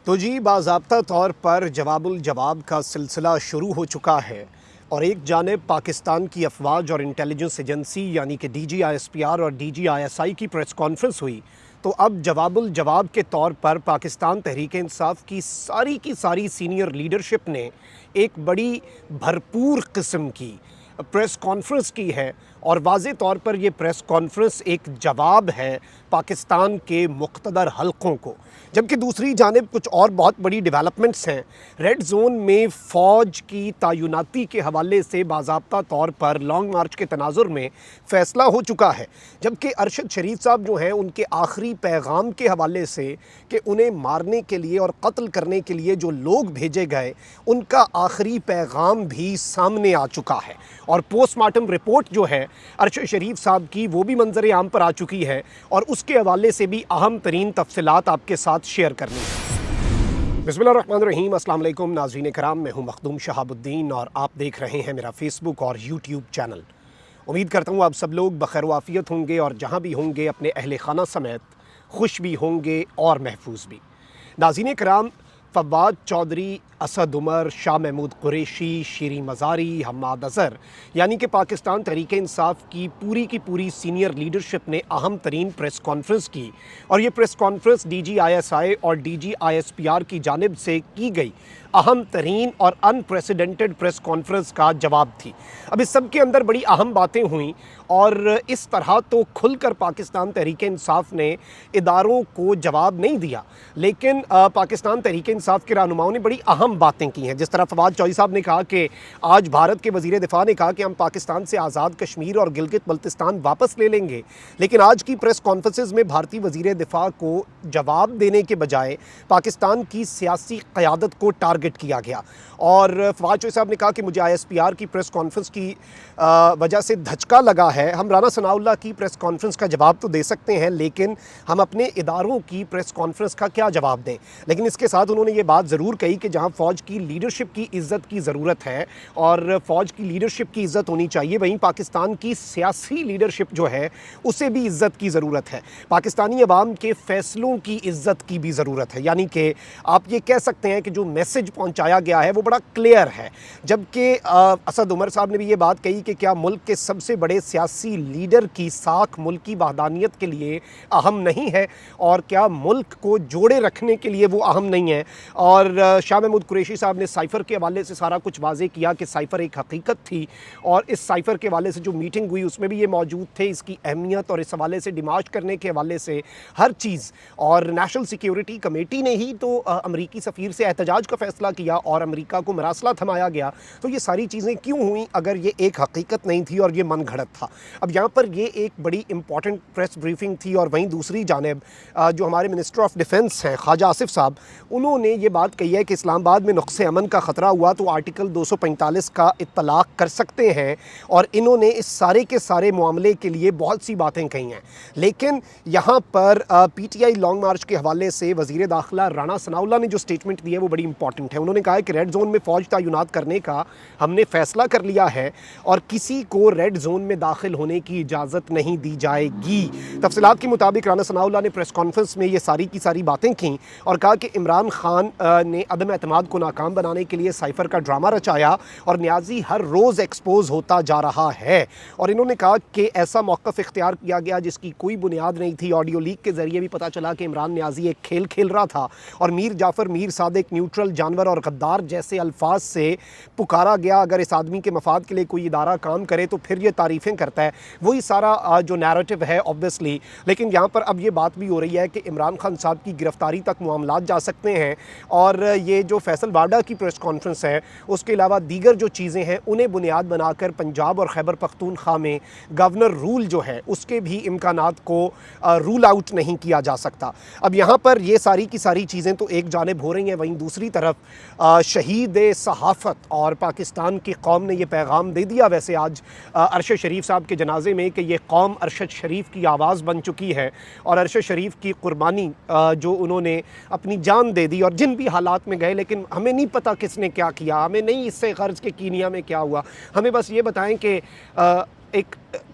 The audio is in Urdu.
تو جی باضابطہ طور پر جواب الجواب کا سلسلہ شروع ہو چکا ہے اور ایک جانب پاکستان کی افواج اور انٹیلیجنس ایجنسی یعنی کہ DGISPR اور DGISI کی پریس کانفرنس ہوئی تو اب جواب الجواب کے طور پر پاکستان تحریک انصاف کی ساری سینئر لیڈرشپ نے ایک بڑی بھرپور قسم کی پریس کانفرنس کی ہے اور واضح طور پر یہ پریس کانفرنس ایک جواب ہے پاکستان کے مقتدر حلقوں کو، جبکہ دوسری جانب کچھ اور بہت بڑی ڈیولپمنٹس ہیں۔ ریڈ زون میں فوج کی تعیناتی کے حوالے سے باضابطہ طور پر لانگ مارچ کے تناظر میں فیصلہ ہو چکا ہے، جبکہ ارشد شریف صاحب جو ہیں ان کے آخری پیغام کے حوالے سے کہ انہیں مارنے کے لیے اور قتل کرنے کے لیے جو لوگ بھیجے گئے ان کا آخری پیغام بھی سامنے آ چکا ہے، اور پوسٹ مارٹم رپورٹ جو ہے ارشد شریف صاحب کی وہ بھی منظر عام پر آ چکی ہے، اور اس کے حوالے سے بھی اہم ترین تفصیلات آپ کے ساتھ شیئر کرنی ہے۔ بسم اللہ الرحمن الرحیم، السلام علیکم ناظرین کرام، میں ہوں مخدوم شہاب الدین اور آپ دیکھ رہے ہیں میرا فیس بک اور یوٹیوب چینل۔ امید کرتا ہوں آپ سب لوگ بخیر و عافیت ہوں گے اور جہاں بھی ہوں گے اپنے اہل خانہ سمیت خوش بھی ہوں گے اور محفوظ بھی۔ ناظرین کرام، فواد چودھری، اسد عمر، شاہ محمود قریشی، شیریں مزاری، حماد اظہر یعنی کہ پاکستان تحریک انصاف کی پوری سینئر لیڈرشپ نے اہم ترین پریس کانفرنس کی، اور یہ پریس کانفرنس DGISI اور DGISPR کی جانب سے کی گئی اہم ترین اور انپریسیڈنٹڈ پریس کانفرنس کا جواب تھی۔ اب اس سب کے اندر بڑی اہم باتیں ہوئیں، اور اس طرح تو کھل کر پاکستان تحریک انصاف نے اداروں کو جواب نہیں دیا، لیکن پاکستان تحریک انصاف کے رہنماؤں نے بڑی اہم باتیں کی ہیں۔ جس طرح فواد چودھری صاحب نے کہا کہ آج بھارت کے وزیر دفاع نے کہا کہ ہم پاکستان سے آزاد کشمیر اور گلگت بلتستان واپس لے لیں گے، لیکن آج کی پریس کانفرنسز میں بھارتی وزیر دفاع کو جواب دینے کے بجائے پاکستان کی سیاسی قیادت کو ٹارگٹ کیا گیا، اور فواد چودھری صاحب نے کہا کہ مجھے ISPR کی پریس کانفرنس کی وجہ سے دھچکا لگا ہے۔ ہم رانا ثناء اللہ کی پریس کانفرنس کا جواب تو دے سکتے ہیں، لیکن ہم اپنے اداروں کی پریس کانفرنس کا کیا جواب دیں؟ لیکن اس کے ساتھ انہوں نے یہ بات ضرور کہی کہ جہاں فوج کی لیڈرشپ کی عزت کی ضرورت ہے اور فوج کی لیڈرشپ کی عزت ہونی چاہیے، وہیں پاکستان کی سیاسی لیڈرشپ جو ہے اسے بھی عزت کی ضرورت ہے، پاکستانی عوام کے فیصلوں کی عزت کی بھی ضرورت ہے۔ یعنی کہ آپ یہ کہہ سکتے ہیں کہ جو میسج پہنچایا گیا ہے وہ بڑا کلیئر ہے، جبکہ اسد عمر صاحب نے بھی یہ بات کہی کہ کیا ملک کے سب سے بڑے سیاسی لیڈر کی ساکھ ملکی وحدانیت کے لیے اہم نہیں ہے، اور کیا ملک کو جوڑے رکھنے کے لیے وہ اہم نہیں ہے؟ اور شاہ محمود قریشی صاحب نے سائفر کے حوالے سے سارا کچھ واضح کیا کہ سائفر ایک حقیقت تھی، اور اس سائفر کے حوالے سے جو میٹنگ ہوئی اس میں بھی یہ موجود تھے، اس کی اہمیت اور اس حوالے سے ڈیمارچ کرنے کے حوالے سے ہر چیز، اور نیشنل سیکیورٹی کمیٹی نے ہی تو امریکی سفیر سے احتجاج کا فیصلہ کیا اور امریکہ کو مراسلہ تھمایا گیا۔ تو یہ ساری چیزیں کیوں ہوئیں اگر یہ ایک حقیقت نہیں تھی اور یہ من گھڑت تھا؟ اب یہاں پر یہ ایک بڑی امپورٹنٹ پریس بریفنگ تھی، اور وہیں دوسری جانب جو ہمارے منسٹر آف ڈیفنس ہیں خواجہ آصف صاحب، انہوں نے یہ بات کہی ہے کہ اسلام آباد میں نقص امن کا خطرہ ہوا تو آرٹیکل 245 کا اطلاق کر سکتے ہیں، اور انہوں نے اس سارے کے سارے معاملے کے لیے بہت سی باتیں کہی ہیں۔ لیکن یہاں پر PTI لانگ مارچ کے حوالے سے وزیر داخلہ رانا ثناء اللہ نے جو سٹیٹمنٹ دی ہے وہ بڑی امپورٹنٹ ہے۔ انہوں نے کہا ہے کہ ریڈ زون میں فوج تعینات کرنے کا ہم نے فیصلہ کر لیا ہے، اور کسی کو ریڈ زون میں داخل ہونے کی اجازت نہیں دی جائے گی۔ تفصیلات کے مطابق رانا ثناء اللہ نے پریس کانفرنس میں یہ ساری کی ساری باتیں کیں اور کہا کہ عمران خان نے عدم اعتماد کو ناکام بنانے کے لیے سائفر کا ڈرامہ رچایا، اور نیازی ہر روز ایکسپوز ہوتا جا رہا ہے، اور انہوں نے کہا کہ ایسا موقف اختیار کیا گیا جس کی کوئی بنیاد نہیں تھی۔ آڈیو لیک کے ذریعے بھی پتہ چلا کہ عمران نیازی ایک کھیل کھیل رہا تھا، اور میر جعفر، میر صادق، نیوٹرل، جانور اور غدار جیسے الفاظ سے پکارا گیا۔ اگر اس آدمی کے مفاد کے لیے کوئی ادارہ کام کرے تو پھر یہ تعریفیں کرتا ہے، وہی سارا جو نیریٹو ہے obviously۔ لیکن یہاں پر اب یہ بات بھی ہو رہی ہے کہ عمران خان صاحب کی گرفتاری تک معاملات جا سکتے ہیں، اور یہ جو فیصل وارڈا کی پریس کانفرنس ہے اس کے علاوہ دیگر جو چیزیں ہیں انہیں بنیاد بنا کر پنجاب اور خیبر پختونخوا میں گورنر رول جو ہے اس کے بھی امکانات کو رول آؤٹ نہیں کیا جا سکتا۔ اب یہاں پر یہ ساری کی ساری چیزیں تو ایک جانب ہو رہی ہیں، وہیں دوسری طرف شہید صحافت اور پاکستان کی قوم نے یہ پیغام دے دیا ویسے آج ارشد شریف صاحب کے جنازے میں کہ یہ قوم ارشد شریف کی آواز بن چکی ہے، اور ارشد شریف کی قربانی جو انہوں نے اپنی جان دے دی، اور جن بھی حالات میں گئے، لیکن ہمیں نہیں پتہ کس نے کیا کیا، ہمیں نہیں اس سے غرض کے کینیا میں کیا ہوا، ہمیں بس یہ بتائیں کہ ایک